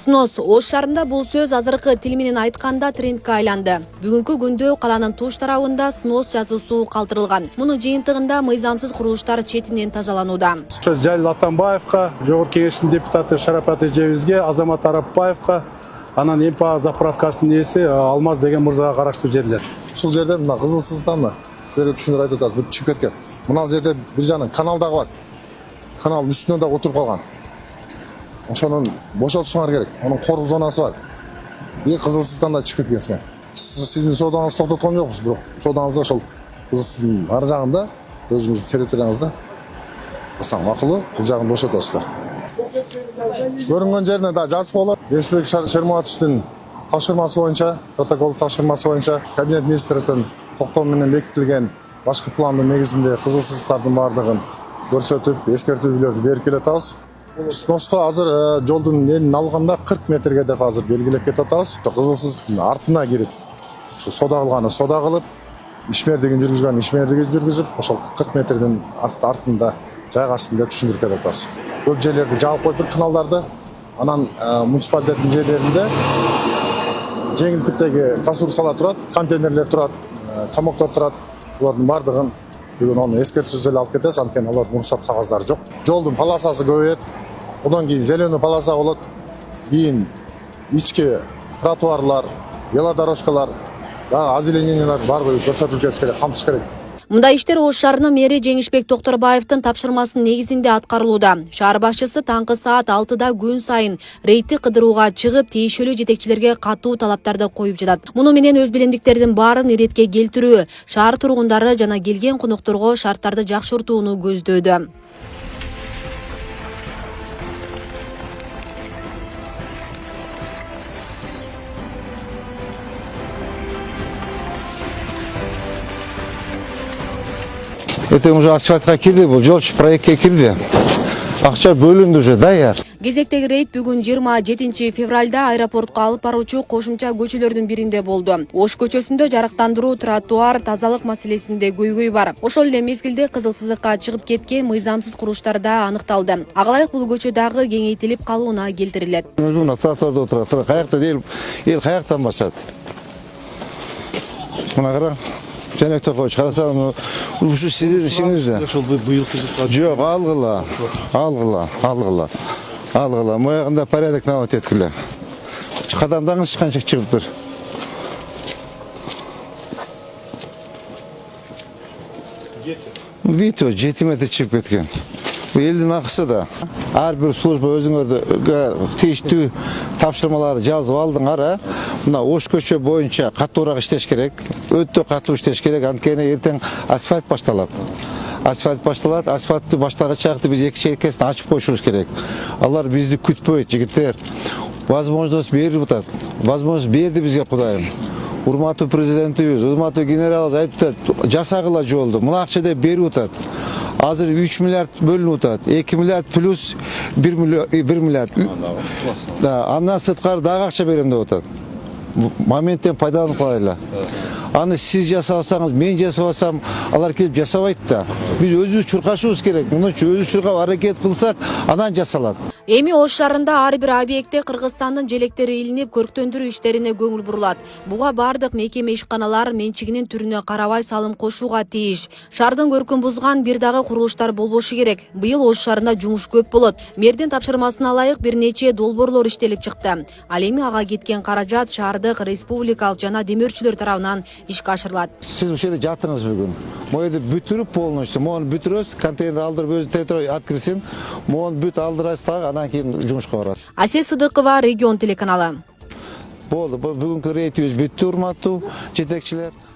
Снос Ош шаарында бул сөз азыркы тил менен айтканда трендке айланды. Бүгүнкү күндө каланын туш тарабында снос жазуусу калтырылган. Мунун жыйынтыгында мыйзамсыз курулуштар четинен тазаланууда. Жалил Атамбаевка, Жогорку Кеңештин депутаты Шарапат Эжебизге, Азамат Арапбаевка, анан МПА заправкасынын ээси Алмаз деген мырзага караштуу жерлер. Ушул жерде мына кызылсызданды. Силерге түшүндүрүп айтып атабыз, бүт чыгып кеткен. Мына жерде бир жагынан канал дагы бар. Каналдын үстүнө да отуруп калган. Ошонун бошотушуңар керек. Анын кору зонасы бар. Кызылсыздан да чыгып кеткенсиң. Сиздин соодаңызды токтоткон жокпуз, бирок соодаңызды ошол кызылсыздын ар жагында өзүңүздүн территорияңызда асан макулу бул жагын бошотосуздар. Көрүнгөн жерине да жазып болот. Жээнбек Шерматовичтин тапшырмасы боюнча, протокол тапшырмасы боюнча Кабинет министрликтин токтоо менен бекитилген башкы пландын негизинде кызылсыздардын бардыгын көрсөтүп, эскертүүлөрдү берип келатабыз. Сноско азыр жолдун энин алганда 40 метрге деп азыр белгилеп кетип атабыз. Кызылсыздын артына кирип, ушу сода кылганы сода кылып, ишмердигин жүргүзгөн ишмердигин жүргүзүп, ошол 40 метрдин артында жайгашсын деп түшүндүрүп кетип атабыз. Көп жерлерди жаап коюп каналдарды, анан муниципалитеттин жерлеринде жеңил типтеги конструкциялар турат, контейнерлер турат, комоктор турат. Булардын бардыгын бүгүн оны эскертүүсүз эле алып кетебиз, анткени алардын уруксат кагаздары жок. Жолдун полосасы көбөйөт. Одан кийин зеленый полоса болот. Кийин ички тротуарлар, велодорожкалар, озеленениялар бардыгы көрсөтүлүп кетиш керек, камтыш керек. Мындай иштер Ош шаарынын мэри Жеңишбек Токторбаевдин тапшырмасынын негизинде аткарылууда. Шаар башчысы таңкы саат 6-да күн сайын рейдти кыдырууга чыгып, тиешелүү жетекчилерге катуу талаптарды коюп жатат. Муну менен өз билимдиктердин баарын иретке келтирүү, шаар тургундары жана келген конокторго шарттарды жакшыртууну көздөөдө. Это уже асфальтка кирди, бул жол проектке кирди. Акча бөлүндү уже даяр. Кезектеги рейд бүгүн 27 февралда аэропортко алып баруучу кошумча көчөлөрдүн биринде болду. Ош көчөсүндө жарыктандыруу, тротуар, тазалык маселесинде көйгөй бар. Ошол эле мезгилде кызылсыздыкка чыгып кеткен мыйзамсыз курулуштар да аныкталды. Ага ылайык бул көчө дагы кеңейтилип калууна келтирилет. Мына тротуарда отурат. Каякта эл каяктан басат? Мына кара. Жанекте койчу, карасаң, ушу сиздин ишиңизде. Ошол быйылкы Жок, алгыла. Моягында порядок навод эткиле. Кадамдаңыз канча чыгыптыр? Вито 7 метр чыгып кеткен. Бул элдин акысы да. Ар бир служба өзүңөрдө тийиштүү тапшырмаларды жазып алдыңар. Мына Ош көчө боюнча катуураак иштеш керек. Өтө катуу иштеш керек. Анткени эртең асфальт башталат. Асфальтты баштагача чакты биз эки чекесин ачып коюшубуз керек. Алар бизди күтпөйт, жигиттер. Возможность берип атат. Возможность берди бизге Кудайым. Урматтуу президентибиз, урматтуу генералыбыз айтып атат, жасагыла жолду. Мына акча деп берип атат. Азыр 3 миллиард бөлүнүп атат. 2 миллиард плюс 1 миллиард. Андан сырткары дагы акча берем деп атат. Моменттен пайдаланып калайлы. Аны сиз жасабасаңыз, мен жасабасам, алар келип жасабайт да. Биз өзүбүз чуркашыбыз керек. Мынча өзүбүз чуркап аракет кылсак, анан жасалат. Эми Ош шаарында ар бир объектте Кыргызстандын желектери илинип, көрктөндүрүү иштерине көңүл бурулат. Буга бардык мекеме ишканалар менчигинин түрүнө карабай салым кошууга тийиш. Шаардын көркүн бузган бир дагы курулуштар болбошу керек. Быйыл Ош шаарында жумуш көп болот. Мэрдин тапшырмасына ылайык бир нече долбоорлор иштелип чыкты. Ал эми ага кеткен каражат шаардык, республикалык жана демөөрчүлөр тарабынан ишке ашырылат. Сиз ушул жерде жаттыңыз бүгүн. Могу бүтүрүп полностью, могу бүтүрөбүз, контейнер алдырып өзү территорияга алып кирсин. Могу бүт алдырасыз дагы, анан кийин жумушка барат. Асель Сыдыкова, Регион телеканалы. Болду, бүгүнкү рейтибиз бүттү, урматтуу жетекчилер.